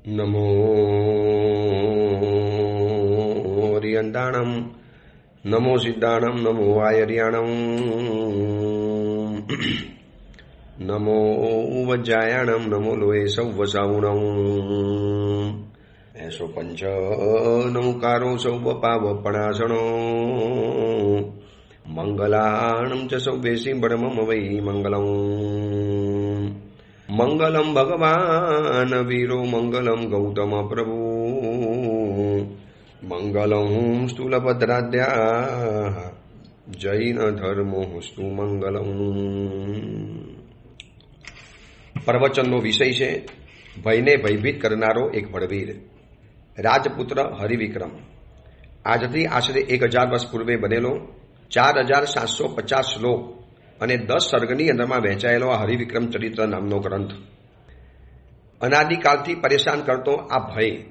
નમો હરિયંતાણમ, નમો સિદ્ધાણમ, નમો આયર્યાણમ, નમો વજ્જાયાણમ, નમો લોહે સૌવસાવુણમ, એસો પંચ નમકારો સૌવપાવપણાસણો, મંગલાણમ ચ સૌવેસી બ્રહ્મમ વૈ મંગલમ. મંગલમ ભગવાન વીરો, મંગલમ ગૌતમ પ્રભુ, મંગલમ સ્થૂલભદ્રાદ્યા, જૈન ધર્મો સ્તુ મંગલમ. પ્રવચનનો વિષય છે ભયને ભયભીત કરનારો એક બળવીર, રાજપુત્ર હરિવિક્રમ. આજથી આશરે 1000 વર્ષ પૂર્વે બનેલો 4750 શ્લોક અને 10 સર્ગની અંદરમાં વહેંચાયેલો આ હરિવિક્રમ ચરિત્ર નામનો ગ્રંથ. અનાદિકાળથી પરેશાન કરતો આ ભય,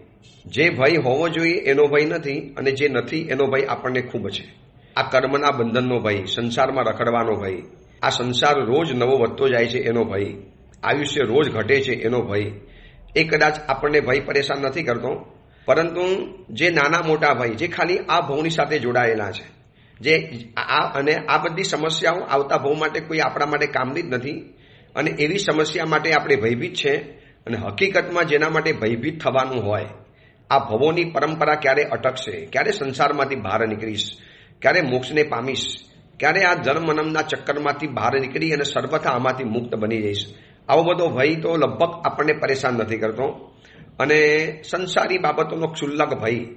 જે ભય હોવો જોઈએ એનો ભય નથી, અને જે નથી એનો ભય આપણને ખૂબ છે. આ કર્મના બંધનનો ભય, સંસારમાં રખડવાનો ભય, આ સંસાર રોજ નવો વધતો જાય છે એનો ભય, આયુષ્ય રોજ ઘટે છે એનો ભય, એ કદાચ આપણને ભય પરેશાન નથી કરતો, પરંતુ જે નાના મોટા ભય, જે ખાલી આ ભવની સાથે જોડાયેલા છે, જે અને આ બધી સમસ્યાઓ આવતા ભવ માટે કોઈ આપણા માટે કામની જ નથી, અને એવી સમસ્યા માટે આપણે ભયભીત છે. અને હકીકતમાં જેના માટે ભયભીત થવાનું હોય, આ ભવોની પરંપરા ક્યારે અટકશે, ક્યારે સંસારમાંથી બહાર નીકળીશ, ક્યારે મોક્ષને પામીશ, ક્યારે આ જન્મનમના ચક્કરમાંથી બહાર નીકળી અને સર્વથા આમાંથી મુક્ત બની જઈશ, આવો બધો ભય તો લગભગ આપણને પરેશાન નથી કરતો. અને સંસારી બાબતોનો ક્ષુલ્લક ભય,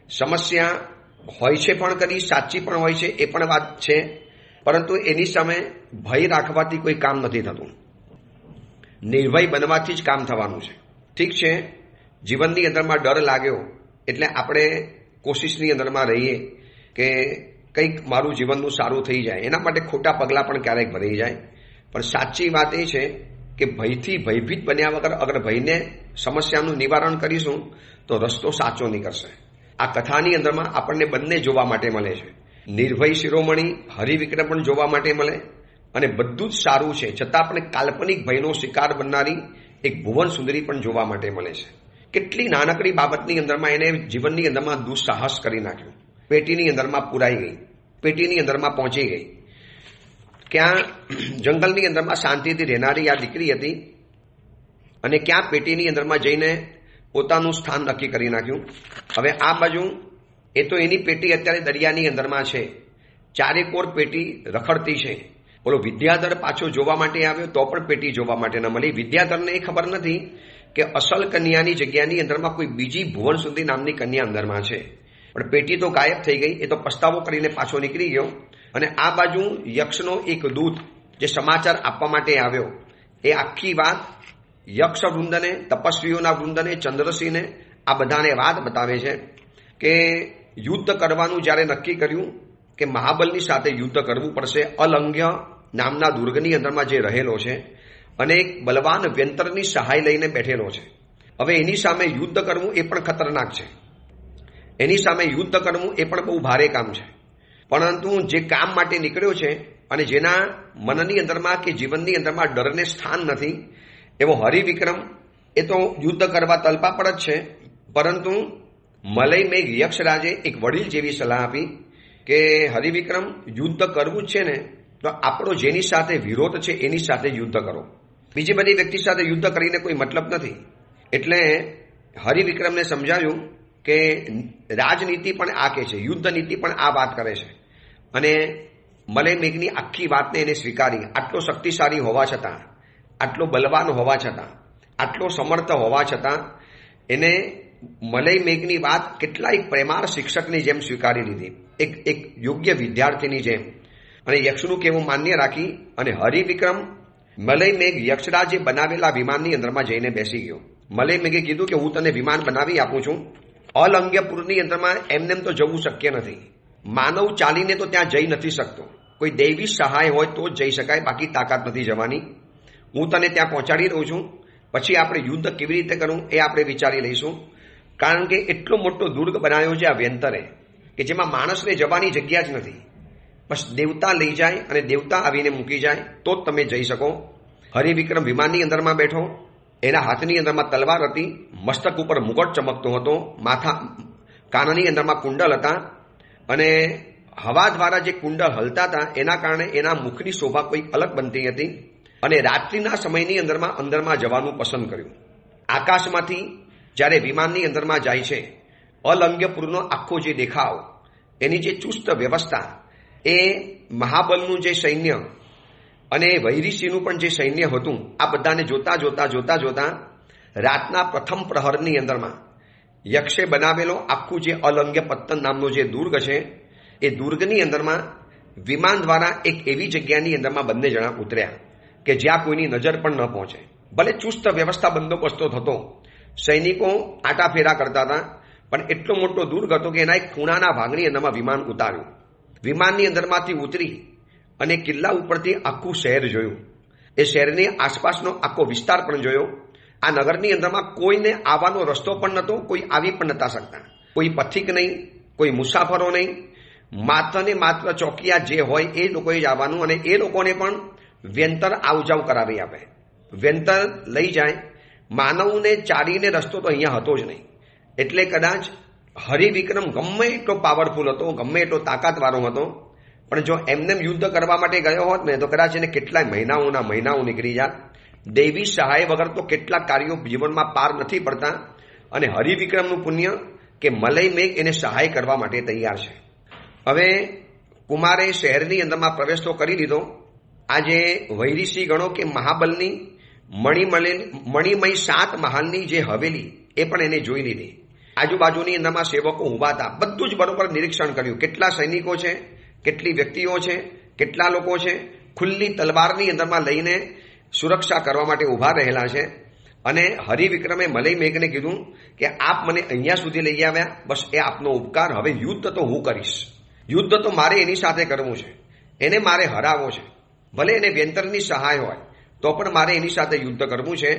સમસ્યા હોય છે પણ કરી, સાચી પણ હોય છે, એ પણ વાત છે, પરંતુ એની સામે ભય રાખવાથી કોઈ કામ નથી થતું. નિર્ભય બનવાથી જ કામ થવાનું છે. ઠીક છે, જીવનની અંદરમાં ડર લાગ્યો એટલે આપણે કોશિશની અંદરમાં રહીએ કે કંઈક મારું જીવનનું સારું થઈ જાય, એના માટે ખોટા પગલાં પણ ક્યારેક ભરાઈ જાય. પણ સાચી વાત એ છે કે ભયથી ભયભીત બન્યા વગર અગર ભયને સમસ્યાનું નિવારણ કરીશું તો રસ્તો સાચો નીકળશે. આ કથાની અંદરમાં આપણને બંને જોવા માટે મળે છે. નિર્ભય શિરોમણી હરિવિક્રમ પણ જોવા માટે મળે, અને બધું જ સારું છે છતાં આપણે કાલ્પનિક ભયનો શિકાર બનનારી એક ભુવન સુંદરી પણ જોવા માટે મળે છે. કેટલી નાનકડી બાબતની અંદરમાં એને જીવનની અંદરમાં દુઃસાહસ કરી નાખ્યું. પેટીની અંદરમાં પુરાઈ ગઈ, પેટીની અંદરમાં પહોંચી ગઈ. ક્યાં જંગલની અંદરમાં શાંતિથી રહેનારી આ દીકરી હતી, અને ક્યાં પેટીની અંદરમાં જઈને પોતાનું સ્થાન નક્કી કરી નાખ્યું. હવે આ બાજુ એ તો એની પેટી અત્યારે દરિયાની અંદરમાં છે, ચારેકોર પેટી રખડતી છે. બોલો, વિદ્યાધર પાછો જોવા માટે આવ્યો તો પણ પેટી જોવા માટે ન મળી. વિદ્યાધરને એ ખબર નથી કે અસલ કન્યાની જગ્યાની અંદરમાં કોઈ બીજી ભુવન સુંદરી નામની કન્યા અંદરમાં છે. પણ પેટી તો ગાયબ થઈ ગઈ, એ તો પસ્તાવો કરીને પાછો નીકળી ગયો. અને આ બાજુ યક્ષનો એક દૂત જે સમાચાર આપવા માટે આવ્યો, એ આખી વાત યક્ષ વૃંદને, તપસ્વીઓના વૃંદને, ચંદ્રસિંહને, આ બધાને વાત બતાવે છે કે યુદ્ધ કરવાનું જ્યારે નક્કી કર્યું કે મહાબલની સાથે યુદ્ધ કરવું પડશે, અલંઘ્ય નામના દુર્ગની અંદરમાં જે રહેલો છે અને એક બલવાન વ્યંતરની સહાય લઈને બેઠેલો છે. હવે એની સામે યુદ્ધ કરવું એ પણ ખતરનાક છે, એની સામે યુદ્ધ કરવું એ પણ બહુ ભારે કામ છે. પરંતુ જે કામ માટે નીકળ્યો છે અને જેના મનની અંદરમાં કે જીવનની અંદરમાં ડરને સ્થાન નથી, એવો હરિવિક્રમ એ તો યુદ્ધ કરવા તલપાપડ જ છે. પરંતુ મલય મેઘ યક્ષરાજે એક વડીલ જેવી સલાહ આપી કે હરિવિક્રમ, યુદ્ધ કરવું જ છે ને તો આપણો જેની સાથે વિરોધ છે એની સાથે યુદ્ધ કરો, બીજી બધી વ્યક્તિ સાથે યુદ્ધ કરીને કોઈ મતલબ નથી. એટલે હરિવિક્રમને સમજાવ્યું કે રાજનીતિ પણ આ કહે છે, યુદ્ધ નીતિ પણ આ વાત કરે છે. અને મલય મેઘની આખી વાતને એને સ્વીકારી. આટલો શક્તિશાળી હોવા છતાં, આટલો બલવાન હોવા છતાં, આટલો સમર્થ હોવા છતાં એને મલય મેઘની વાત કેટલાય પ્રેમાળ શિક્ષકની જેમ સ્વીકારી લીધી, એક યોગ્ય વિદ્યાર્થીની જેમ. અને યક્ષનું કેવું માન્ય રાખી અને હરિવિક્રમ મલય મેઘ યક્ષરાજે બનાવેલા વિમાનની અંદરમાં જઈને બેસી ગયો. મલય મેઘે કીધું કે હું તને વિમાન બનાવી આપું છું. અલંઘ્યપુરની અંદરમાં એમનેમ તો જવું શક્ય નથી, માનવ ચાલીને તો ત્યાં જઈ નથી શકતો, કોઈ દૈવી સહાય હોય તો જ જઈ શકાય, બાકી તાકાત નથી જવાની. હું તને ત્યાં પહોંચાડી દઉં છું, પછી આપણે યુદ્ધ કેવી રીતે કરવું એ આપણે વિચારી લઈશું. કારણ કે એટલો મોટો દુર્ગ બનાવ્યો છે આ વ્યંતરે કે જેમાં માણસને જવાની જગ્યા જ નથી. બસ દેવતા લઈ જાય અને દેવતા આવીને મૂકી જાય તો જ તમે જઈ શકો. હરિવિક્રમ વિમાનની અંદરમાં બેઠો એના હાથની અંદરમાં તલવાર હતી, મસ્તક ઉપર મુગટ ચમકતો હતો, કાનની અંદરમાં કુંડલ હતા અને હવા દ્વારા જે કુંડળ હલતા હતા એના કારણે એના મુખની શોભા કોઈ અલગ બનતી હતી અને રાત્રિના સમયની અંદરમાં જવાનું પસંદ કર્યું. આકાશમાંથી જ્યારે વિમાનની અંદરમાં જાય છે, અલંગ્યપુરનો આખો જે દેખાવ, એની જે ચુસ્ત વ્યવસ્થા, એ મહાબલનું જે સૈન્ય અને વૈરીસિંહનું પણ જે સૈન્ય હતું, આ બધાને જોતા જોતા જોતા જોતા રાતના પ્રથમ પ્રહરની અંદરમાં યક્ષે બનાવેલો આખું જે અલંગ્ય પત્તન નામનો જે દુર્ગ છે, એ દુર્ગની અંદરમાં વિમાન દ્વારા એક એવી જગ્યાની અંદરમાં બંને જણા ઉતર્યા કે જ્યાં કોઈની નજર પણ ન પહોંચે. ભલે ચુસ્ત વ્યવસ્થા બંદોબસ્તો થતો, સૈનિકો આટાફેરા કરતા હતા, પણ એટલો મોટો દુર્ગ હતો કે એના એક ખૂણાના ભાગની અંદરમાં વિમાન ઉતાર્યું. વિમાનની અંદરમાંથી ઉતરી અને કિલ્લા ઉપરથી આખું શહેર જોયું. એ શહેરની આસપાસનો આખો વિસ્તાર પણ જોયો. આ નગરની અંદરમાં કોઈને આવવાનો રસ્તો પણ નહોતો, કોઈ આવી પણ નતા શકતા. કોઈ પથિક નહીં, કોઈ મુસાફરો નહીં, માત્ર ને માત્ર ચોકિયા જે હોય એ લોકોએ જ આવવાનું અને એ લોકોને પણ વ્યંતર આવજાવ કરાવી આપે. વ્યંતર લઈ જાય. માનવને ચારીને રસ્તો તો અહીંયા હતો જ નહીં. એટલે કદાચ હરિવિક્રમ ગમે એટલો પાવરફુલ હતો, ગમે એટલો તાકાતવાળો હતો, પણ જો એમને યુદ્ધ કરવા માટે ગયો હોત ને તો કદાચ એને કેટલાય મહિનાઓ નીકળી જાત. દૈવી સહાય વગર તો કેટલાક કાર્યો જીવનમાં પાર નથી પડતા અને હરિવિક્રમનું પુણ્ય કે મલય મેઘ એને સહાય કરવા માટે તૈયાર છે. હવે કુમારે શહેરની અંદરમાં પ્રવેશ તો કરી દીધો. આજે વૈરીસિંહ ગણો કે મહાબલની મણિમય 7 મહાલની જે હવેલી એ પણ એને જોઈ લીધી. આજુબાજુની અંદરમાં સેવકો ઊભા હતા. બધું જ બરોબર નિરીક્ષણ કર્યું. કેટલા સૈનિકો છે, કેટલી વ્યક્તિઓ છે, કેટલા લોકો છે, ખુલ્લી તલવારની અંદરમાં લઈને સુરક્ષા કરવા માટે ઊભા રહેલા છે. અને હરિવિક્રમે મલય મેઘને કીધું કે આપ મને અહીંયા સુધી લઈ આવ્યા, બસ એ આપનો ઉપકાર. હવે યુદ્ધ તો હું કરીશ. યુદ્ધ તો મારે એની સાથે કરવું છે, એને મારે હરાવવો છે. ભલે એને વ્યંતરની સહાય હોય તો પણ મારે એની સાથે યુદ્ધ કરવું છે.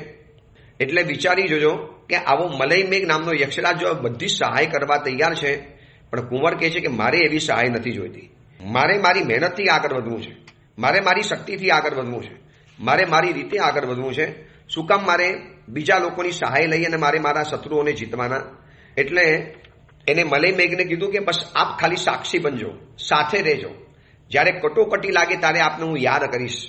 એટલે વિચારી જોજો કે આવો મલય મેઘ નામનો યક્ષરાજ જો બધી સહાય કરવા તૈયાર છે, પણ કુંવર કહે છે કે મારે એવી સહાય નથી જોઈતી. મારે મારી મહેનતથી આગળ વધવું છે, મારે મારી શક્તિથી આગળ વધવું છે, મારે મારી રીતે આગળ વધવું છે. શું કામ મારે બીજા લોકોની સહાય લઈ અને મારે મારા શત્રુઓને જીતવાના? એટલે એને મલય મેઘને કીધું કે બસ આપ ખાલી સાક્ષી બનજો, સાથે રહેજો. જ્યારે કટોકટી લાગે ત્યારે આપને હું યાદ કરીશ,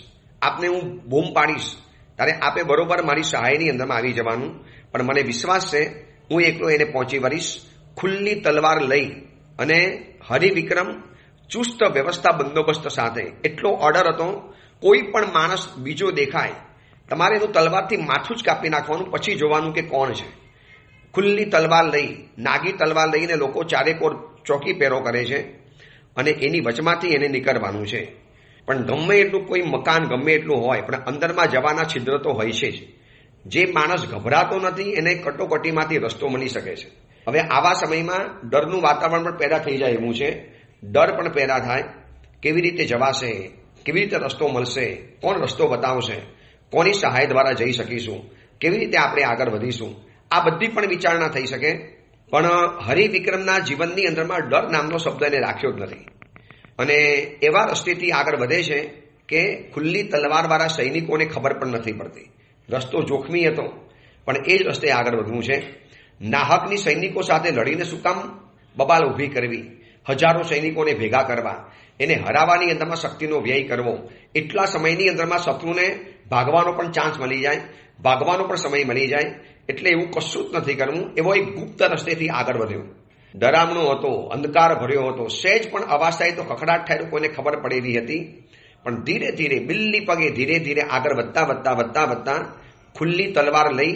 આપને હું બૂમ પાડીશ, ત્યારે આપે બરોબર મારી સહાયની અંદરમાં આવી જવાનું. પણ મને વિશ્વાસ છે હું એકલો એને પહોંચી વળીશ. ખુલ્લી તલવાર લઈ અને હરિવિક્રમ ચુસ્ત વ્યવસ્થા બંદોબસ્ત સાથે. એટલો ઓર્ડર હતો, કોઈ પણ માણસ બીજો દેખાય તમારે એનું તલવારથી માથું જ કાપી નાખવાનું, પછી જોવાનું કે કોણ છે. ખુલ્લી તલવાર લઈ, નાગી તલવાર લઈને લોકો ચારેકોર ચોકી પહેરો કરે છે અને એની વચમાંથી એને નીકળવાનું છે. પણ ગમે એટલું કોઈ મકાન ગમે એટલું હોય, પણ અંદરમાં જવાના છિદ્ર તો હોય છે જ. જે માણસ ગભરાતો નથી એને કટોકટીમાંથી રસ્તો મળી શકે છે. હવે આવા સમયમાં ડરનું વાતાવરણ પણ પેદા થઈ જાય એવું છે. ડર પણ પેદા થાય. કેવી રીતે જવાશે, કેવી રીતે રસ્તો મળશે, કોણ રસ્તો બતાવશે, કોની સહાય દ્વારા જઈ શકીશું, કેવી રીતે આપણે આગળ વધીશું, આ બધી પણ વિચારણા થઈ શકે. પણ હરિવિક્રમના જીવનની અંદરમાં ડર નામનો શબ્દ એને રાખ્યો જ નથી અને એવા રસ્તેથી આગળ વધે છે કે ખુલ્લી તલવારવાળા સૈનિકોને ખબર પણ નથી પડતી. રસ્તો જોખમી હતો, પણ એ જ રસ્તે આગળ વધવું છે. નાહકની સૈનિકો સાથે લડીને શું કામ બબાલ ઊભી કરવી, હજારો સૈનિકોને ભેગા કરવા, એને હરાવવાની અંદરમાં શક્તિનો વ્યય કરવો. એટલા સમયની અંદરમાં શત્રુને ભાગવાનો પણ ચાન્સ મળી જાય, ભાગવાનો પણ સમય મળી જાય. એટલે એવું કશું જ નથી કરવું. એવો એક ગુપ્ત રસ્તેથી આગળ વધ્યો. ડરામણો હતો, અંધકાર ભર્યો હતો. સહેજ પણ અવાજ થાય તો કકડાટ થાય તો કોઈને ખબર પડેલી હતી. પણ ધીરે ધીરે બિલ્લી પગે ધીરે ધીરે આગળ વધતા ખુલ્લી તલવાર લઈ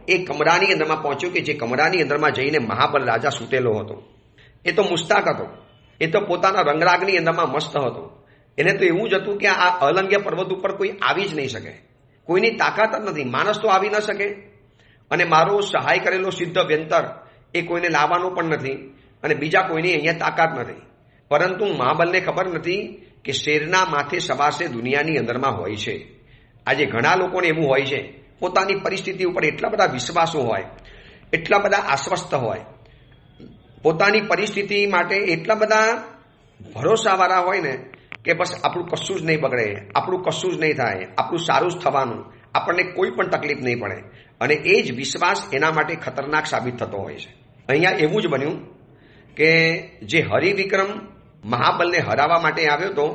એ કમરાની અંદરમાં પહોંચ્યો કે જે કમરાની અંદરમાં જઈને મહાબલ રાજા સૂતેલો હતો. એ તો મુસ્તાક હતો, એ તો પોતાના રંગરાગની અંદરમાં મસ્ત હતો. એને તો એવું જ હતું કે આ અલંગ્ય પર્વત ઉપર કોઈ આવી જ નહીં શકે, કોઈની તાકાત જ નથી, માણસ તો આવી ન શકે. અને મારો સહાય કરેલો સિદ્ધ વ્યંતર એ કોઈને લાવવાનો પણ નથી અને બીજા કોઈની અહીંયા તાકાત નથી. પરંતુ મહાબલને ખબર નથી કે શેરના માથે સવાસે દુનિયાની અંદરમાં હોય છે. આજે ઘણા લોકોને એવું હોય છે, પોતાની પરિસ્થિતિ ઉપર એટલા બધા વિશ્વાસો હોય, એટલા બધા આશ્વસ્ત હોય, પોતાની પરિસ્થિતિ માટે એટલા બધા ભરોસાવાળા હોય ને કે બસ આપણું કશું જ નહીં બગડે, આપણું કશું જ નહીં થાય, આપણું સારું જ થવાનું, આપણને કોઈ પણ તકલીફ નહીં પડે અને એ જ વિશ્વાસ એના માટે ખતરનાક સાબિત થતો હોય છે. અહીંયા એવું જ બન્યું કે જે હરિવિક્રમ મહાબલને હરાવવા માટે આવ્યો હતો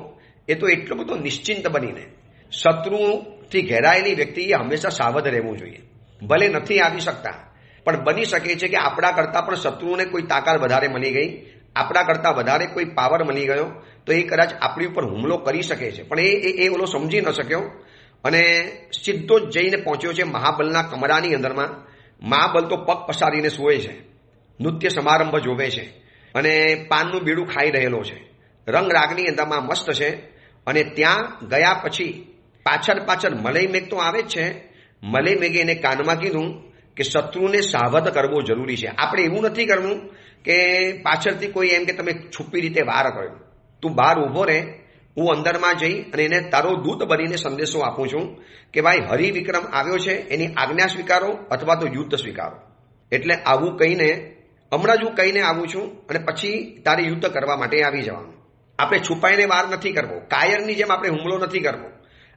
એ તો એટલો બધો નિશ્ચિંત બનીને, શત્રુથી ઘેરાયેલી વ્યક્તિએ હંમેશા સાવધ રહેવું જોઈએ. ભલે નથી આવી શકતા, પણ બની શકે છે કે આપણા કરતાં પણ શત્રુને કોઈ તાકાત વધારે મળી ગઈ, આપણા કરતાં વધારે કોઈ પાવર મળી ગયો, તો એ કદાચ આપણી ઉપર હુમલો કરી શકે છે. પણ એ ઓલો સમજી ન શક્યો અને સીધો જ જઈને પહોંચ્યો છે મહાબલના કમરાની અંદરમાં. મહાબલ તો પગ પસારીને સૂવે છે, નૃત્ય સમારંભ જોવે છે અને પાનનું બીડું ખાઈ રહેલો છે, રંગ રાગની અંદરમાં મસ્ત છે. અને ત્યાં ગયા પછી પાછળ મલય મેઘ તો આવે જ છે. મલય મેઘે એને કાનમાં કીધું કે શત્રુને સાવધ કરવો જરૂરી છે. આપણે એવું નથી કરવું કે પાછળથી કોઈ એમ કે તમે છુપી રીતે વાર કર્યો. તું બહાર ઊભો રહે, હું અંદરમાં જઈ અને એને તારો દૂત બનીને સંદેશો આપું છું કે ભાઈ હરિવિક્રમ આવ્યો છે, એની આજ્ઞા સ્વીકારો અથવા તો યુદ્ધ સ્વીકારો. એટલે આવું કહીને હમણાં જ હું કહીને આવું છું અને પછી તારે યુદ્ધ કરવા માટે આવી જવાનું. આપણે છુપાઈને વાર નથી કરવો, કાયરની જેમ આપણે હુમલો નથી કરવો.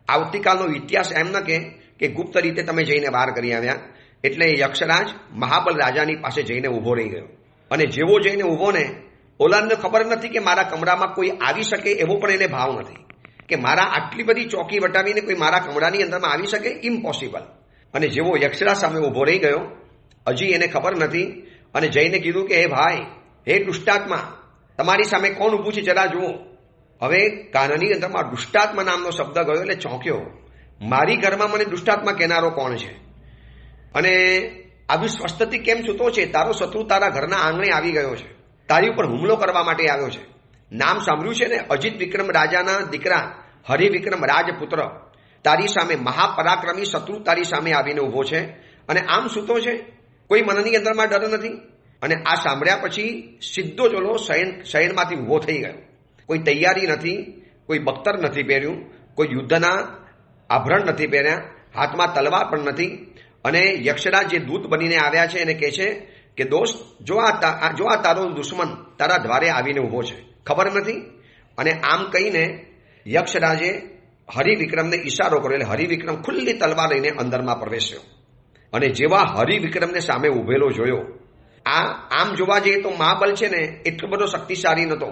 આવતીકાલનો ઇતિહાસ એમ ન કે ગુપ્ત રીતે તમે જઈને વાર કરી આવ્યા. એટલે યક્ષરાજ મહાબલ રાજાની પાસે જઈને ઊભો રહી ગયો અને જેવો જઈને ઊભો ને, ઓલાને ખબર નથી કે મારા કમરામાં કોઈ આવી શકે એવો પણ એને ભાવ નથી કે મારા આટલી બધી ચોકી વટાવીને કોઈ મારા કમરાની અંદરમાં આવી શકે, ઇમ્પોસિબલ. અને જેવો યક્ષરાજ સામે ઊભો રહી ગયો, હજી એને ખબર નથી અને જઈને કીધું કે હે ભાઈ, હે દુષ્ટાત્મા, તમારી સામે કોણ ઊભું છે જરા જુઓ. હવે કાનની અંદરમાં દુષ્ટાત્મા નામનો શબ્દ ગયો એટલે ચોંક્યો. મારી ઘરમાં મને દુષ્ટાત્મા કહેનારો કોણ છે અને આવી સ્વસ્થથી કેમ છૂતો છે? તારો શત્રુ તારા ઘરના આંગણે આવી ગયો છે, તારી ઉપર હુમલો કરવા માટે આવ્યો છે. નામ સાંભળ્યું છે ને, અજિત વિક્રમ રાજાના દીકરા હરિવિક્રમ રાજપુત્ર. તારી સામે મહાપરાક્રમી શત્રુ તારી સામે આવીને ઊભો છે અને આમ સૂતો છે, કોઈ મનની અંદરમાં ડર નથી. અને આ સાંભળ્યા પછી સીધો જ ઓલો શયનમાંથી ઊભો થઈ ગયો. કોઈ તૈયારી નથી, કોઈ બખ્તર નથી પહેર્યું, કોઈ યુદ્ધના આભરણ નથી પહેર્યા, હાથમાં તલવાર પણ નથી. અને યક્ષરાજ જે દૂત બનીને આવ્યા છે એને કહે છે કે દોસ્ત, જો આ તારો દુશ્મન તારા દ્વારે આવીને ઊભો છે, ખબર નથી? અને આમ કહીને યક્ષરાજે હરિવિક્રમને ઈશારો કર્યો એટલે હરિવિક્રમ ખુલ્લી તલવાર લઈને અંદરમાં પ્રવેશ્યો. અને જેવા હરિવિક્રમને સામે ઊભેલો જોયો, આમ જોવા જઈએ તો મહાબલ છે ને એટલો બધો શક્તિશાળી નહોતો,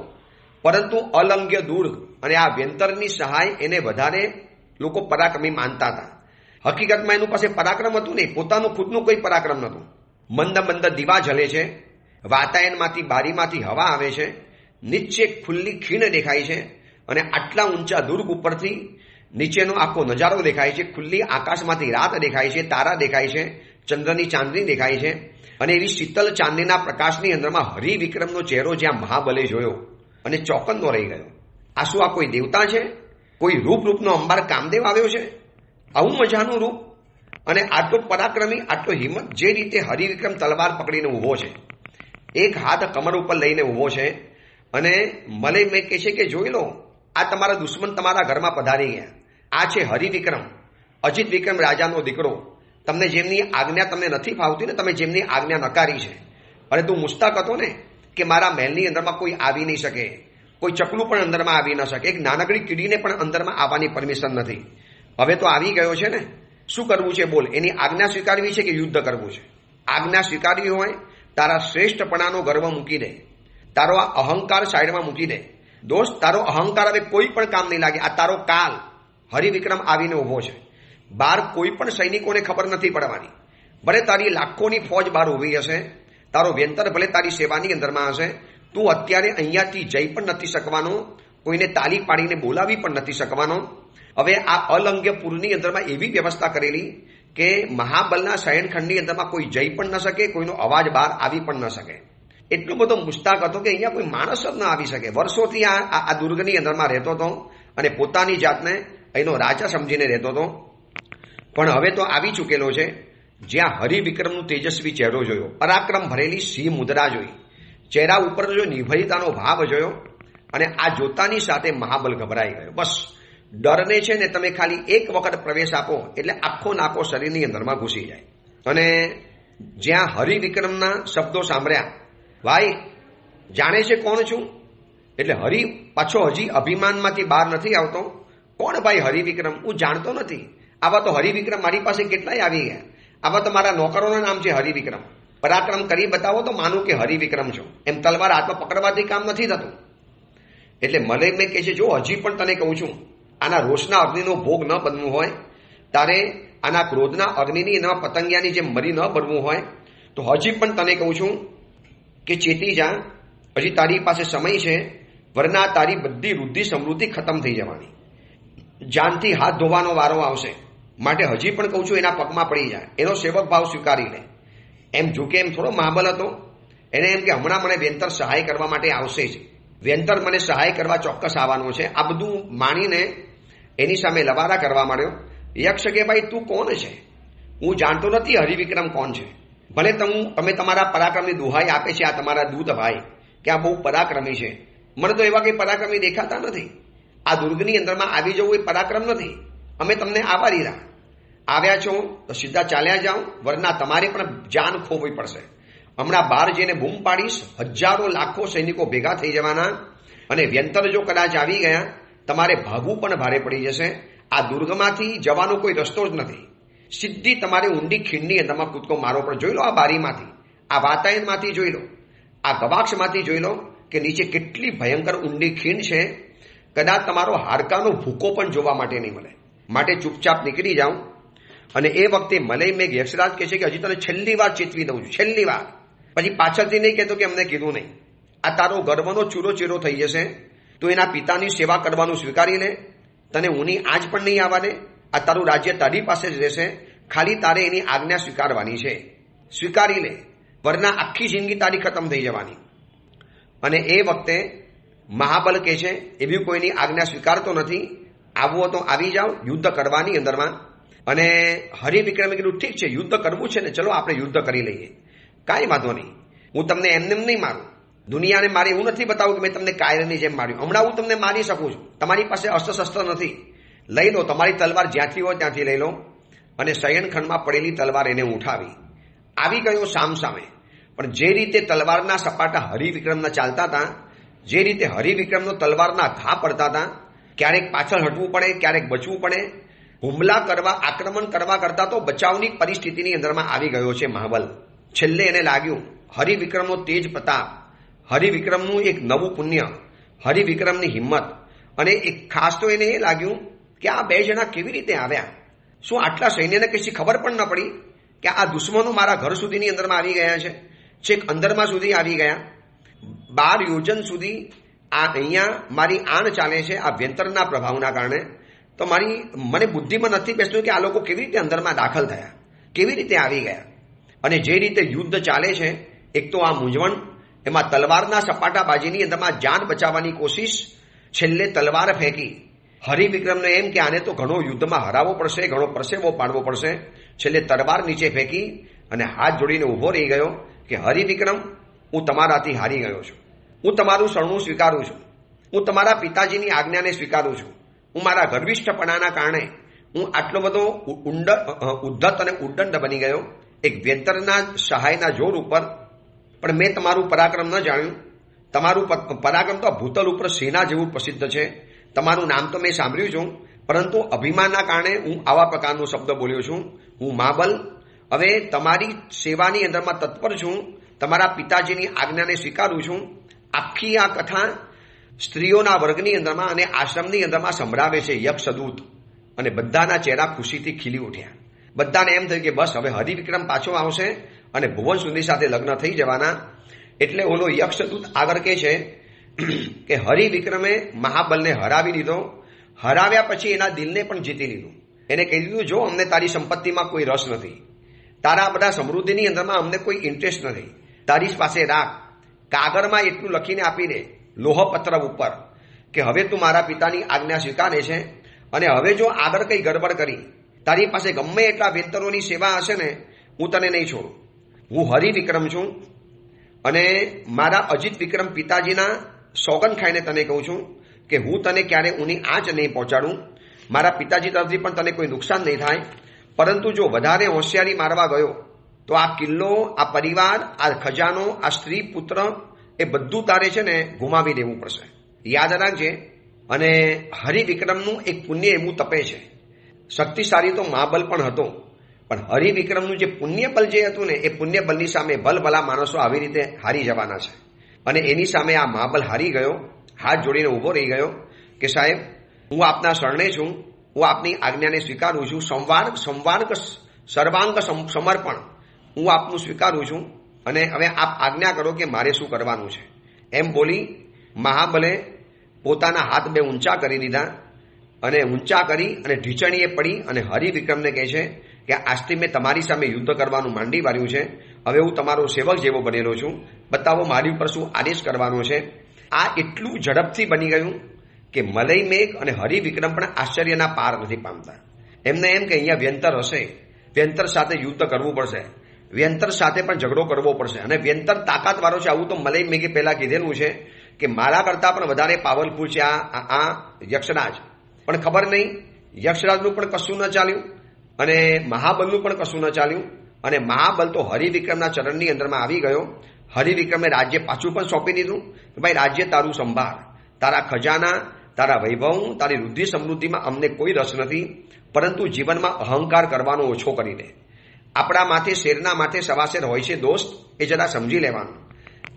પરંતુ અલંગ્ય દુર્ગ અને આ વ્યંતરની સહાય એને વધારે લોકો પરાક્રમી માનતા હતા. હકીકતમાં એનું પાસે પરાક્રમ હતું નહીં, પોતાનું ખુદનું કોઈ પરાક્રમ નહોતું. મંદ દીવા જલે છે, વાતાયનમાંથી બારીમાંથી હવા આવે છે, નીચે ખુલ્લી ખીણ દેખાય છે અને આટલા ઊંચા દુર્ગ ઉપરથી નીચેનો આખો નજારો દેખાય છે. ખુલ્લી આકાશમાંથી રાત દેખાય છે, તારા દેખાય છે, ચંદ્રની ચાંદની દેખાય છે. અને એવી શીતલ ચાંદનીના પ્રકાશની અંદરમાં હરિવિક્રમનો ચહેરો જ્યાં મહાબલે જોયો અને ચોકન્નો રહી ગયો. આ શું આ કોઈ દેવતા છે? કોઈ રૂપનો અંબાર કામદેવ આવ્યો છે? આવું મજાનું રૂપ અને આટલો પરાક્રમી, આટલો હિંમત, જે રીતે હરિવિક્રમ તલવાર પકડીને ઊભો છે, એક હાથ કમર ઉપર લઈને ઊભો છે. અને મલય મેં કહે છે કે જોઈ લો, આ તમારા દુશ્મન તમારા ઘરમાં પધારી ગયા. આ છે હરિવિક્રમ, અજિત વિક્રમ રાજાનો દીકરો. તમને જેમની આજ્ઞા તમને નથી ફાવતી ને, તમે જેમની આજ્ઞા નકારી છે. અને તું મુસ્તાક હતો ને કે મારા મહેલની અંદરમાં કોઈ આવી નહીં શકે, કોઈ ચકલું પણ અંદરમાં આવી ન શકે, એક નાનકડી કીડીને પણ અંદરમાં આવવાની પરમિશન નથી. હવે તો આવી ગયો છે ને, શું કરવું છે બોલ? એની આજ્ઞા સ્વીકારવી છે કે યુદ્ધ કરવું છે? આજ્ઞા સ્વીકારવી હોય, તારા શ્રેષ્ઠપણાનો ગર્વ મૂકી દે, તારો આ અહંકાર સાઈડમાં મૂકી દે. દોસ્ત, તારો અહંકાર હવે કોઈ પણ કામ નહીં લાગે. આ તારો કાલ હરિવિક્રમ આવીને ઊભો છે. બહાર કોઈ પણ સૈનિકોને ખબર નથી પડવાની. ભલે તારી લાખોની ફોજ બહાર ઊભી હશે, તારો વ્યંતર ભલે તારી સેવાની અંદરમાં હશે, તું અત્યારે અહીંયાથી જઈ પણ નથી શકવાનો, કોઈને તાલી પાડીને બોલાવી પણ નથી શકવાનો. હવે આ અલંગ્યપુરની અંદરમાં એવી વ્યવસ્થા કરેલી કે મહાબલના શયનખંડની અંદરમાં કોઈ જઈ પણ ન શકે, કોઈનો અવાજ બહાર આવી પણ ન શકે. એટલો બધો મુસ્તાક હતો કે અહીંયા કોઈ માણસ જ ન આવી શકે. વર્ષોથી આ દુર્ગની અંદરમાં રહેતો હતો અને પોતાની જાતને અહીંનો રાજા સમજીને રહેતો હતો. પણ હવે તો આવી ચૂકેલો છે, જ્યાં હરિવિક્રમનું તેજસ્વી ચહેરો જોયો, પરાક્રમ ભરેલી સિંહ મુદ્રા જોઈ, ચહેરા ઉપર જો નિર્ભયતાનો ભાવ જોયો અને આ જોતાની સાથે મહાબલ ગભરાઈ ગયો. બસ ડરને છે ને તમે ખાલી એક વખત પ્રવેશ આપો એટલે આખો નાકો શરીરની અંદરમાં ઘૂસી જાય. અને જ્યાં હરિવિક્રમના શબ્દો સાંભળ્યા, ભાઈ જાણે છે કોણ છું? એટલે હરિ પાછો હજી અભિમાનમાંથી બહાર નથી આવતો. કોણ ભાઈ હરિવિક્રમ? હું જાણતો નથી. આવા તો હરિવિક્રમ મારી પાસે કેટલાય આવી ગયા. આવા તો મારા નોકરોના નામ છે હરિવિક્રમ. પરાક્રમ કરી બતાવો તો માનું કે હરિવિક્રમ છો. એમ તલવાર હાથમાં પકડવાથી કામ નથી થતું. એટલે મને મેં કહે છે, જો હજી પણ તને કહું છું, આના રોષના અગ્નિનો ભોગ ન બનવું હોય, તારે આના ક્રોધના અગ્નિની એના પતંગિયાની જેમ મરી ન બનવું હોય, તો હજી પણ તને કહું છું કે ચેતી જા. હજી તારી પાસે સમય છે, વરના તારી બધી વૃદ્ધિ સમૃદ્ધિ ખતમ થઈ જવાની. જાનથી હાથ ધોવાનો વારો આવશે. માટે હજી પણ કહું છું, એના પગમાં પડી જાય, એનો સેવક ભાવ સ્વીકારી લે. એમ ઝૂકે એમ થોડો મહાબલ હતો. એને એમ કે હમણાં મને વ્યંતર સહાય કરવા માટે આવશે જ. વ્યંતર મને સહાય કરવા ચોક્કસ આવવાનો છે. આ બધું માણીને એની સામે લવારા કરવા માંડ્યો. યક્ષ કે ભાઈ તું કોણ છે? હું જાણતો નથી હરિવિક્રમ કોણ છે. ભલે તમે તમારા પરાક્રમની દુહાઈ આપે છે આ તમારા દૂત ભાઈ કે આ બહુ પરાક્રમી છે. મને તો એવા કંઈ પરાક્રમી દેખાતા નથી. આ દુર્ગની અંદરમાં આવી જવું એ પરાક્રમ નથી. અમે તમને આભારી રહ્યા. આવ્યા છો તો સીધા ચાલ્યા જાઓ, વરના તમારે પણ જાન ખોવી પડશે. હમણાં બહાર જઈને બૂમ પાડીશ, હજારો લાખો સૈનિકો ભેગા થઈ જવાના, અને વ્યંતર જો કદાચ આવી ગયા તમારે ભાગવું પણ ભારે પડી જશે. આ દુર્ગમાંથી જવાનો કોઈ રસ્તો જ નથી. સીધી તમારે ઊંડી ખીણની અંદરમાં કૂદકો મારવો પણ. જોઈ લો આ બારીમાંથી, આ વાતાયનમાંથી જોઈ લો, આ ગવાક્ષમાંથી જોઈ લો કે નીચે કેટલી ભયંકર ઊંડી ખીણ છે. કદાચ તમારો હાડકાનો ભૂકો પણ જોવા માટે નહીં મળે. માટે ચૂપચાપ નીકળી જાઓ. અને એ વખતે મલય મેઘ યક્ષરાજ કહે છે કે હજી તને છેલ્લી વાર ચેતવી દઉં છું, છેલ્લી વાર. પછી પાછળથી નહીં કહેતો કે અમને કીધું નહીં. આ તારો ગર્વનો ચૂરો ચેરો થઈ જશે. તું એના પિતાની સેવા કરવાનું સ્વીકારી લે. તને ઊની આજ પણ નહીં આવવા દે. આ તારું રાજ્ય તારી પાસે જ રહેશે. ખાલી તારે એની આજ્ઞા સ્વીકારવાની છે. સ્વીકારી લે, વરના આખી જિંદગી તારી ખતમ થઈ જવાની. અને એ વખતે મહાબલ કહે છે એવી કોઈની આજ્ઞા સ્વીકારતો નથી. આવવું તો આવી જાઓ યુદ્ધ કરવાની અંદરમાં. અને હરિવિક્રમે કીધું ઠીક છે, યુદ્ધ કરવું છે ને, ચલો આપણે યુદ્ધ કરી લઈએ. કાંઈ વાંધો નહીં. હું તમને એમને નહીં મારું. દુનિયાને મારે એવું નથી બતાવું કે મેં તમને કાયરની જેમ માર્યું. હમણાં હું તમને મારી શકું છું. તમારી પાસે અસ્ત્ર નથી. લઈ લો તમારી તલવાર, જ્યાંથી હોય ત્યાંથી લઈ લો. અને શયનખંડમાં પડેલી તલવાર એને ઉઠાવી. આવી ગયો સામે. પણ જે રીતે તલવારના સપાટા હરિવિક્રમના ચાલતા હતા, જે રીતે હરિવિક્રમનો તલવારના ઘા પડતા હતા, ક્યારેક પાછળ હટવું પડે, ક્યારેક બચવું પડે. હુમલા કરવા, આક્રમણ કરવા કરતા તો બચાવની પરિસ્થિતિની અંદરમાં આવી ગયો છે મહાબલ. છેલ્લે એને લાગ્યું હરિવિક્રમનો તેજ પ્રતાપ, હરિવિક્રમનું એક નવું પુણ્ય, હરિવિક્રમની હિંમત. અને એક ખાસ તો એને એ લાગ્યું કે આ બે જણા કેવી રીતે આવ્યા? શું આટલા સૈન્યને કશી ખબર પણ ન પડી કે આ દુશ્મનો મારા ઘર સુધીની અંદરમાં આવી ગયા છે? છેક અંદરમાં સુધી આવી ગયા. 12 યોજન સુધી આ અહીંયા મારી આણ ચાલે છે આ વ્યંતરના પ્રભાવના કારણે. તો મને બુદ્ધિમાં નથી બેસતું કે આ લોકો કેવી રીતે અંદરમાં દાખલ થયા, કેવી રીતે આવી ગયા. અને જે રીતે યુદ્ધ ચાલે છે, એક તો આ મૂંઝવણ, એમાં તલવારના સપાટાબાજીની અંદરમાં જાન બચાવવાની કોશિશ. છેલ્લે તલવાર ફેંકી. હરિવિક્રમને એમ કે આને તો ઘણો યુદ્ધમાં હરાવવો પડશે, ઘણો પરસેવો પાડવો પડશે. છેલ્લે તલવાર નીચે ફેંકી અને હાથ જોડીને ઊભો રહી ગયો કે હરિવિક્રમ, હું તમારાથી હારી ગયો છું. હું તમારું શરણું સ્વીકારું છું. હું તમારા પિતાજીની આજ્ઞાને સ્વીકારું છું. હું મારા ગર્વિષ્ઠપણાના કારણે હું આટલો બધો ઉદ્ધત અને ઉદ્દંડ બની ગયો એક વ્યંતરના સહાયના જોર ઉપર. પણ મેં તમારું પરાક્રમ ન જાણ્યું. તમારું પરાક્રમ તો ભૂતલ ઉપર સેના જેવું પ્રસિદ્ધ છે. તમારું નામ તો મેં સાંભળ્યું છું, પરંતુ અભિમાનના કારણે હું આવા પ્રકારનો શબ્દ બોલ્યો છું. હું મહાબલ હવે તમારી સેવાની અંદરમાં તત્પર છું. તમારા પિતાજીની આજ્ઞાને સ્વીકારું છું. આખી આ કથા સ્ત્રીઓના વર્ગની અંદરમાં અને આશ્રમની અંદરમાં સંભળાવે છે યક્ષદૂત. અને બધાના ચહેરા ખુશીથી ખીલી ઉઠ્યા. બધાને એમ થયું કે બસ હવે હરિવિક્રમ પાછો આવશે અને ભુવન સુંદરી સાથે લગ્ન થઈ જવાના. એટલે ઓલો યક્ષદૂત આગળ કહે છે કે હરિવિક્રમે મહાબલને હરાવી દીધો. હરાવ્યા પછી એના દિલને પણ જીતી લીધું. એને કહી દીધું, જો અમને તારી સંપત્તિમાં કોઈ રસ નથી, તારા બધા સમૃદ્ધિની અંદરમાં અમને કોઈ ઇન્ટરેસ્ટ નથી. તારી પાસે રાખ, કાગળમાં એટલું લખીને આપી દે લોહપત્ર ઉપર કે હવે તું મારા પિતાની આજ્ઞા સ્વીકારે છે. અને હવે જો આગળ કંઈ ગડબડ કરી, તારી પાસે ગમે એટલા વેતરોની સેવા હશે ને, હું તને નહીં છોડું. હું હરિવિક્રમ છું અને મારા અજીત વિક્રમ પિતાજીના સોગન ખાઈને તને કહું છું કે હું તને ક્યારે ઊની આંચ નહીં પહોંચાડું. મારા પિતાજી તરફથી પણ તને કોઈ નુકસાન નહીં થાય. પરંતુ જો વધારે હોશિયારી મારવા ગયો તો આ કિલ્લો, આ પરિવાર, આ ખજાનો, આ સ્ત્રી પુત્ર એ બધું તારે છે ને ગુમાવી દેવું પડશે. યાદ રાખજે. અને હરિવિક્રમનું એક પુણ્ય એવું તપે છે. શક્તિશાળી તો મહાબલ પણ હતો, પણ હરિવિક્રમનું જે પુણ્યબલ જે હતું ને એ પુણ્યબલની સામે ભલભલા માણસો આવી રીતે હારી જવાના છે. અને એની સામે આ મહાબલ હારી ગયો, હાથ જોડીને ઊભો રહી ગયો કે સાહેબ હું આપના શરણે છું, હું આપની આજ્ઞાને સ્વીકારું છું, સર્વાંગ સમર્પણ હું આપનું સ્વીકારું છું, અને હવે આપ આજ્ઞા કરો કે મારે શું કરવાનું છે. એમ બોલી મહાબલે પોતાના હાથ બે ઊંચા કરી દીધા અને ઊંચા કરી અને ઢીચણીએ પડી અને હરિવિક્રમને કહે છે કે આજથી મેં તમારી સામે યુદ્ધ કરવાનું માંડી વાળ્યું છે, હવે હું તમારો સેવક જેવો બનેલો છું, બતાવો મારી ઉપર શું આદેશ કરવાનો છે. આ એટલું ઝડપથી બની ગયું કે મલય મેઘ અને હરિવિક્રમ પણ આશ્ચર્યના પાર નથી પામતા. એમને એમ કે અહીંયા વ્યંતર હશે, વ્યંતર સાથે યુદ્ધ કરવું પડશે, વ્યંતર સાથે પણ ઝઘડો કરવો પડશે, અને વ્યંતર તાકાતવાળો છે. આવું તો મલય મેઘે પહેલા કીધેલું છે કે મારા કરતાં પણ વધારે પાવરફુલ છે આ યક્ષરાજ. પણ ખબર નહીં, યક્ષરાજનું પણ કશું ન ચાલ્યું અને મહાબલનું પણ કશું ન ચાલ્યું, અને મહાબલ તો હરિવિક્રમના ચરણની અંદરમાં આવી ગયો. હરિવિક્રમે રાજ્ય પાછું પણ સોંપી દીધું કે ભાઈ રાજ્ય તારું સંભાળ, તારા ખજાના, તારા વૈભવ, તારી વૃદ્ધિ સમૃદ્ધિમાં અમને કોઈ રસ નથી, પરંતુ જીવનમાં અહંકાર કરવાનો ઓછો કરી દે. આપણા માથે શેરના માથે સવાશેર હોય છે દોસ્ત, એ જરા સમજી લેવાનું.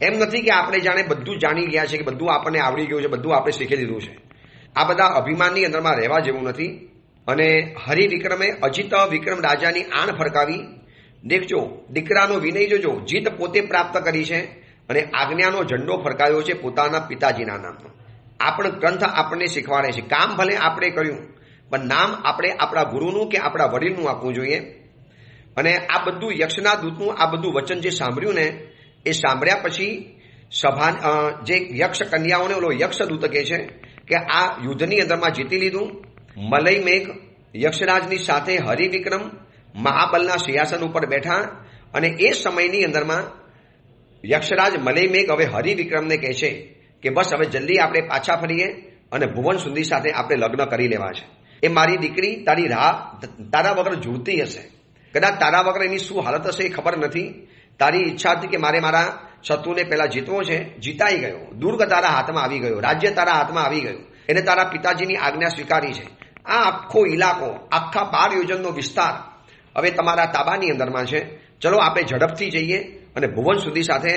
એમ નથી કે આપણે જાણે બધું જાણી ગયા છે, કે બધું આપણને આવડી ગયું છે, બધું આપણે શીખી લીધું છે. આ બધા અભિમાનની અંદરમાં રહેવા જેવું નથી. અને હરિવિક્રમે અજિત વિક્રમ રાજાની આણ ફરકાવી. દેખજો દીકરાનો વિનય જોજો, જીત પોતે પ્રાપ્ત કરી છે અને આજ્ઞાનો ઝંડો ફરકાયો છે પોતાના પિતાજીના નામનો. આપણ ગ્રંથ આપણને શીખવાડે છે કામ ભલે આપણે કર્યું, પણ નામ આપણે આપણા ગુરુનું કે આપણા વડીલનું આપવું જોઈએ. અને આ બધું યક્ષના દૂતનું આ બધું વચન જે સાંભળ્યું ને, એ સાંભળ્યા પછી સભા જે યક્ષ કન્યાઓને ઓલો યક્ષ દૂત કહે છે કે આ યુદ્ધની અંદરમાં જીતી લીધું. મલય મેઘ યક્ષરાજની સાથે હરિવિક્રમ મહાબલના સિંહાસન ઉપર બેઠા, અને એ સમયની અંદરમાં યક્ષરાજ મલય મેઘ હવે હરિવિક્રમને કહે છે કે બસ હવે જલ્દી આપણે પાછા ફરીએ અને ભુવન સુંદી સાથે આપણે લગ્ન કરી લેવા છે. એ મારી દીકરી તારી રાહ તારા વગર જોતી હશે, કદાચ તારા વગર એની શું હાલત હશે એ ખબર નથી. તારી ઈચ્છા હતી કે મારે મારા શત્રુને પહેલા જીતવો છે, જીતાઈ ગયો, દુર્ગ તારા હાથમાં આવી ગયો, રાજ્ય તારા હાથમાં આવી ગયું, એને તારા પિતાજીની આજ્ઞા સ્વીકારી છે. આ આખો ઇલાકો, આખા 12 યોજનનો વિસ્તાર હવે તમારા તાબાની અંદરમાં છે. ચલો આપણે ઝડપથી જઈએ અને ભુવન સુધી સાથે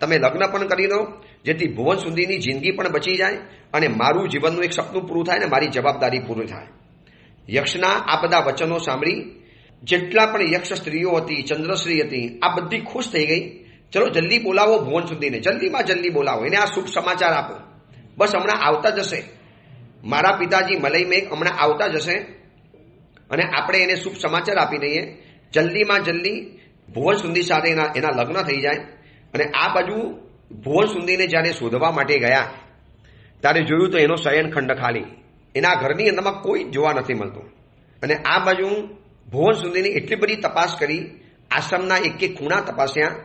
તમે લગ્ન પણ કરી દો, જેથી ભુવન સુધીની જિંદગી પણ બચી જાય અને મારું જીવનનું એક સપનું પૂરું થાય ને મારી જવાબદારી પૂરી થાય. યક્ષના આ બધા વચનો સાંભળી જેટલા પણ યક્ષ સ્ત્રીઓ હતી, ચંદ્રશ્રી હતી, આ બધી ખુશ થઈ ગઈ. ચલો જલ્દી બોલાવો ભુવન સુધીને, જલ્દીમાં જલ્દી બોલાવો, એને આ શુભ સમાચાર આપો. બસ હમણાં આવતા જશે, મારા પિતાજી મલય મેઘ હમણાં આવતા જશે અને આપણે એને શુભ સમાચાર આપી દઈએ. જલ્દીમાં જલ્દી ભુવન સુંદી સાથે એના લગ્ન થઈ જાય. અને આ બાજુ ભુવન સુંદીને જ્યારે શોધવા માટે ગયા ત્યારે જોયું તો એનો શયનખંડ ખાલી, એના ઘરની અંદરમાં કોઈ જોવા નથી મળતું. અને આ બાજુ ભુવન સુંદીની એટલી બધી તપાસ કરી, આશ્રમના એક એક ખૂણા તપાસ્યા,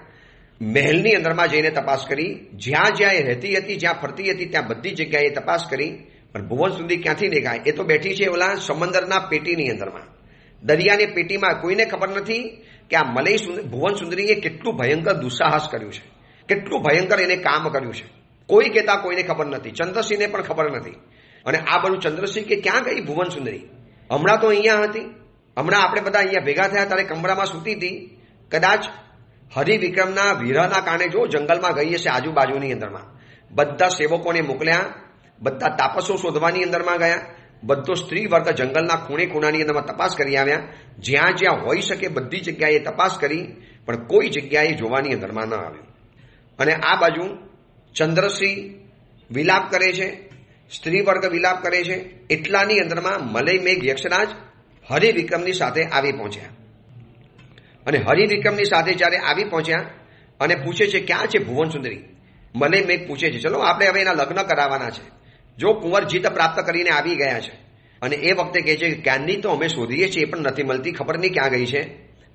મહેલની અંદરમાં જઈને તપાસ કરી, જ્યાં જ્યાં એ રહેતી હતી, જ્યાં ફરતી હતી ત્યાં બધી જગ્યાએ તપાસ કરી, પણ ભુવન સુંદી ક્યાંથી દેખાય? એ તો બેઠી છે ઓલા સમંદરના પેટીની અંદરમાં, દરિયાની પેટીમાં. કોઈને ખબર નથી કે આ ભુવન સુંદરીએ કેટલું ભયંકર દુસ્સાહસ કર્યું છે, કેટલું ભયંકર એને કામ કર્યું છે. કોઈ કહેતા કોઈને ખબર નથી, ચંદ્રસિંહને પણ ખબર નથી. અને આ બધું ચંદ્રસિંહ કે ક્યાં ગઈ ભુવન સુંદરી? હમણાં તો અહીંયા હતી, હમણાં આપણે બધા અહીંયા ભેગા થયા ત્યારે કમરામાં સૂતી હતી. કદાચ હરિવિક્રમના વિરહના કારણે જો જંગલમાં ગઈ હશે આજુબાજુની અંદરમાં. બધા સેવકોને મોકલ્યા, બધા તાપસો શોધવાની અંદરમાં ગયા, બધો સ્ત્રી વર્ગ જંગલના ખૂણે ખૂણાની અંદરમાં તપાસ કરી આવ્યા. જ્યાં જ્યાં હોઈ શકે બધી જગ્યાએ તપાસ કરી, પણ કોઈ જગ્યાએ જોવાની અંદરમાં ન આવ્યું. અને આ બાજુ ચંદ્રશ્રી વિલાપ કરે છે, સ્ત્રી વર્ગ વિલાપ કરે છે. એટલાની અંદરમાં મલય મેઘ યક્ષરાજ હરિવિક્રમની સાથે આવી પહોંચ્યા. અને હરિવિક્રમની સાથે જ્યારે આવી પહોંચ્યા અને પૂછે છે ક્યાં છે ભુવન સુંદરી? મલય મેઘ પૂછે છે ચલો આપણે હવે એના લગ્ન કરાવવાના છે. જો કુંવર જીત પ્રાપ્ત કરીને આવી ગયા છે. અને એ વખતે કહે છે કે ક્યાંની તો અમે શોધીએ છીએ પણ નથી મળતી, ખબર નહીં ક્યાં ગઈ છે.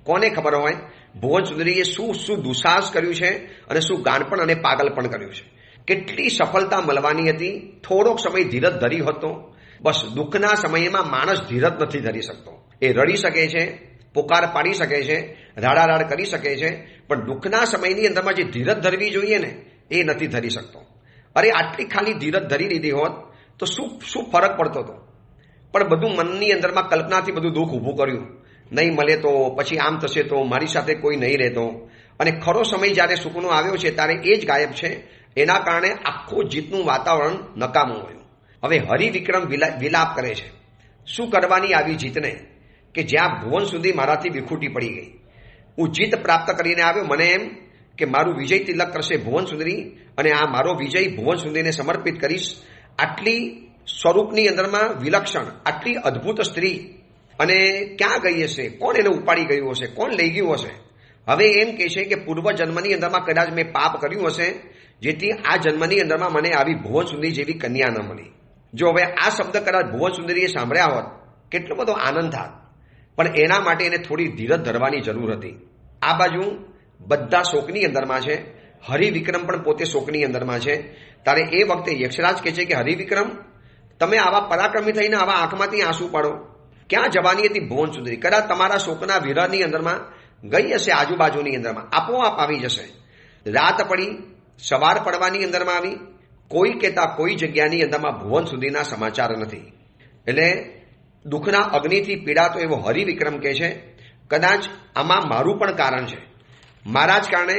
કોને ખબર હોય ભુવન સુંદરીએ શું શું દુસ્સાહસ કર્યું છે અને શું ગાનપણ અને પાગલપણ કર્યું છે. કેટલી સફળતા મળવાની હતી. થોડોક સમય ધીરજ ધરી હતો. બસ દુઃખના સમયમાં માણસ ધીરજ નથી ધરી શકતો. એ રડી શકે છે, પોકાર પાડી શકે છે, રાડારાડ કરી શકે છે, પણ દુઃખના સમયની અંદરમાં જે ધીરજ ધરવી જોઈએ ને એ નથી ધરી શકતો. અરે આટલી ખાલી ધીરજ ધરી લીધી હોત તો શું ફરક પડતો હતો? પણ બધું મનની અંદરમાં કલ્પનાથી બધું દુઃખ ઊભું કર્યું. નહીં મળે તો, પછી આમ થશે તો, મારી સાથે કોઈ નહીં રહેતો. અને ખરો સમય જ્યારે સુખનો આવ્યો છે ત્યારે એ જ ગાયબ છે. એના કારણે આખું જીતનું વાતાવરણ નકામું હોય. હવે હરિવિક્રમ વિલાપ કરે છે. શું કરવાની આવી જીતને કે જ્યાં ભુવન સુધી મારાથી વિખૂટી પડી ગઈ. હું જીત પ્રાપ્ત કરીને આવ્યો, મને એમ કે મારું વિજય તિલક કરશે ભુવન સુંદરી અને આ મારો વિજય ભુવન સુંદરીને સમર્પિત કરીશ. આટલી સ્વરૂપની અંદરમાં વિલક્ષણ, આટલી અદ્ભુત સ્ત્રી અને ક્યાં ગઈ હશે? કોણ એને ઉપાડી ગયું હશે? કોણ લઈ ગયું હશે? હવે એમ કહે છે કે પૂર્વ જન્મની અંદરમાં કદાચ મેં પાપ કર્યું હશે જેથી આ જન્મની અંદરમાં મને આવી ભુવન સુંદરી જેવી કન્યા ન મળી. જો હવે આ શબ્દ કદાચ ભુવન સુંદરીએ સાંભળ્યા હોત કેટલો બધો આનંદ થાત, પણ એના માટે એને થોડી ધીરજ ધરવાની જરૂર હતી. આ બાજુ બધા શોકની અંદરમાં છે, હરિવિક્રમ પણ પોતે શોકની અંદરમાં છે. ત્યારે એ વખતે યક્ષરાજ કહે છે કે હરિવિક્રમ, તમે આવા પરાક્રમી થઈને આવા આંખમાંથી આંસુ પાડો. ક્યાં જવાની હતી ભુવન સુંદરી? કદાચ તમારા શોકના વિરહની અંદરમાં ગઈ હશે, આજુબાજુની અંદરમાં આપોઆપ આવી જશે. રાત પડી, સવાર પડવાની અંદરમાં આવી, કોઈ કહેતા કોઈ જગ્યાની અંદરમાં ભુવન સુધીના સમાચાર નથી. એટલે દુઃખના અગ્નિથી પીડાતો એવો હરિવિક્રમ કહે છે કદાચ આમાં મારું પણ કારણ છે. મારા જ કારણે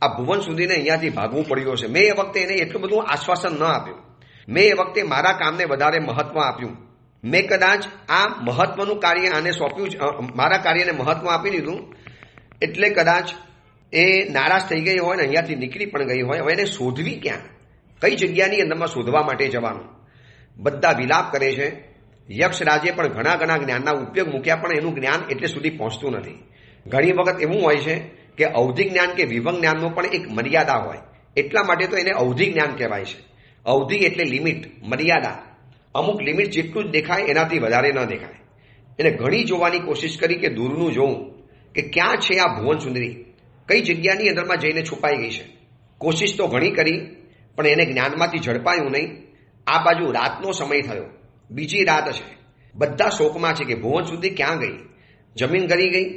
આ ભુવન સુધીને અહીંયાથી ભાગવું પડ્યું હશે. મેં એ વખતે એને એટલું બધું આશ્વાસન ન આપ્યું. મેં એ વખતે મારા કામને વધારે મહત્વ આપ્યું. મેં કદાચ આ મહત્વનું કાર્ય આને સોંપ્યું, મારા કાર્યને મહત્વ આપી દીધું, એટલે કદાચ એ નારાજ થઈ ગઈ હોય ને અહીંયાથી નીકળી પણ ગઈ હોય. હવે એને શોધવી ક્યાં? કઈ જગ્યાની અંદરમાં શોધવા માટે જવાનું? બધા વિલાપ કરે છે. યક્ષરાજે પણ ઘણા જ્ઞાનના ઉપયોગ મૂક્યા, પણ એનું જ્ઞાન એટલે સુધી પહોંચતું નથી. ઘણી વખત એવું હોય છે કે અવધિ જ્ઞાન કે વિભંગ જ્ઞાનનો પણ એક મર્યાદા હોય. એટલા માટે તો એને અવધિ જ્ઞાન કહેવાય છે. અવધિ એટલે લિમિટ, મર્યાદા. અમુક લિમિટ જેટલું જ દેખાય, એનાથી વધારે ન દેખાય. એને ઘણી જોવાની કોશિશ કરી કે દૂરનું જોવું કે ક્યાં છે આ ભુવન સુંદરી, કઈ જગ્યાની અંદરમાં જઈને છુપાઈ ગઈ છે. કોશિશ તો ઘણી કરી, પણ એને જ્ઞાનમાંથી ઝડપાયું નહીં. આ બાજુ રાતનો સમય થયો, બીજી રાત છે. બધા શોકમાં છે કે ભુવન સુંદરી ક્યાં ગઈ? જમીન ગળી ગઈ,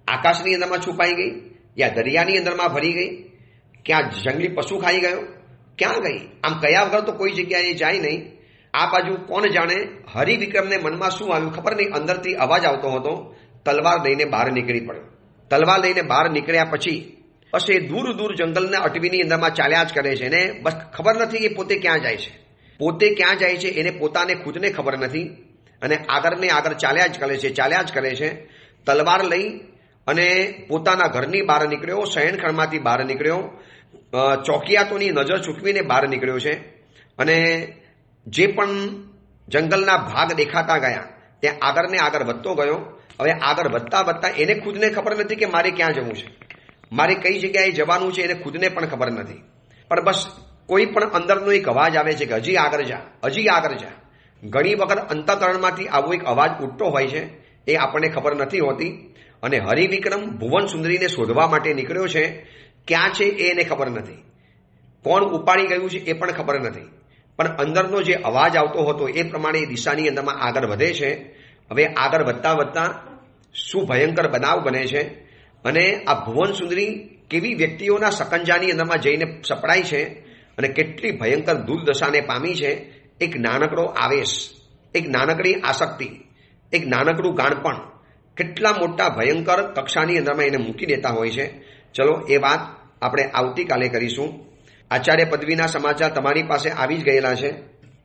આકાશની અંદરમાં છુપાઈ ગઈ, યા દરિયાની અંદરમાં ભરી ગઈ, ક્યાં જંગલી પશુ ખાઈ ગયો, ક્યાં ગઈ? આમ કયા વગર તો કોઈ જગ્યાએ જાય નહીં. આ બાજુ કોણ જાણે હરિવિક્રમને મનમાં શું આવ્યું ખબર નહીં. અંદરથી અવાજ આવતો હતો, તલવાર લઈને બહાર નીકળી પડ્યો. તલવાર લઈને બહાર નીકળ્યા પછી બસ એ દૂર જંગલના અટવીની અંદરમાં ચાલ્યા જ કરે છે. એને બસ ખબર નથી કે પોતે ક્યાં જાય છે. પોતે ક્યાં જાય છે એને પોતાને ખુદને ખબર નથી. અને આગળ ચાલ્યા જ કરે છે. તલવાર લઈ અને પોતાના ઘરની બહાર નીકળ્યો, શયનખંડમાંથી બહાર નીકળ્યો, ચોકિયાતોની નજર ચૂકવીને બહાર નીકળ્યો છે. અને જે પણ જંગલના ભાગ દેખાતા ગયા ત્યાં આગળ વધતો ગયો. હવે આગળ વધતા એને ખુદને ખબર નથી કે મારે ક્યાં જવું છે, મારે કઈ જગ્યાએ જવાનું છે, એને ખુદને પણ ખબર નથી. પણ બસ કોઈ પણ અંદરનો એક અવાજ આવે છે કે હજી આગળ જા. ઘણી વખત અંતઃકરણમાંથી આવો એક અવાજ ઉઠતો હોય છે, એ આપણને ખબર નથી હોતી. અને હરિવિક્રમ ભુવન સુંદરીને શોધવા માટે નીકળ્યો છે. ક્યાં છે એ એને ખબર નથી, કોણ ઉપાડી ગયું છે એ પણ ખબર નથી. પણ અંદરનો જે અવાજ આવતો હતો એ પ્રમાણે દિશાની અંદરમાં આગળ વધે છે. હવે આગળ વધતા શું ભયંકર બનાવ બને છે. અને આ ભુવન સુંદરી કેવી વ્યક્તિઓના સકંજાની અંદરમાં જઈને સપડાય છે અને કેટલી ભયંકર દુર્દશાને પામી છે. એક નાનકડો આવેશ, એક નાનકડી આસક્તિ, એક નાનકડું ગાણપણ કેટલા મોટા ભયંકર કક્ષાની અંદરમાં એને મૂકી દેતા હોય છે. ચલો એ વાત આપણે આવતીકાલે કરીશું. આચાર્ય પદવીના સમાચાર તમારી પાસે આવી જ ગયેલા છે.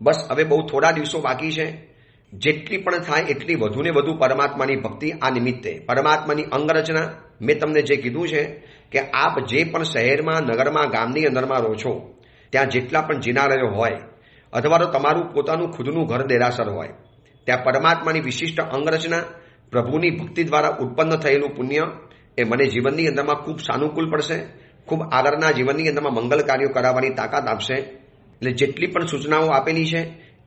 બસ હવે બહુ થોડા દિવસો બાકી છે. જેટલી પણ થાય એટલી વધુને વધુ પરમાત્માની ભક્તિ. આ નિમિત્તે પરમાત્માની અંગરચના મેં તમને જે કીધું છે કે આપ જે પણ શહેરમાં, નગરમાં, ગામની અંદરમાં રહો છો, ત્યાં જેટલા પણ જિનાલયો હોય અથવા તો તમારું પોતાનું ખુદનું ઘર દેરાસર હોય, ત્યાં પરમાત્માની વિશિષ્ટ અંગરચના, પ્રભુની ભક્તિ દ્વારા ઉત્પન્ન થયેલું પુણ્ય એ મને જીવનની અંદરમાં ખૂબ સાનુકૂળ પડશે, ખૂબ આગળના જીવનની અંદરમાં મંગલ કાર્યો કરાવવાની તાકાત આપશે. એટલે જેટલી પણ સૂચનાઓ આપેલી છે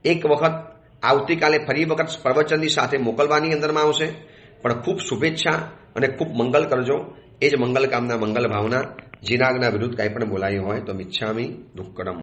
એક વખત આવતીકાલે ફરી વખત પ્રવચનની સાથે મોકલવાની અંદરમાં આવશે. પણ ખૂબ શુભેચ્છા અને ખૂબ મંગલ કરજો. એ જ મંગલ કામના, મંગલ ભાવના. જીનાગના વિરુદ્ધ કાંઈ પણ બોલાયું હોય તો મિચ્છામી દુક્કડમ.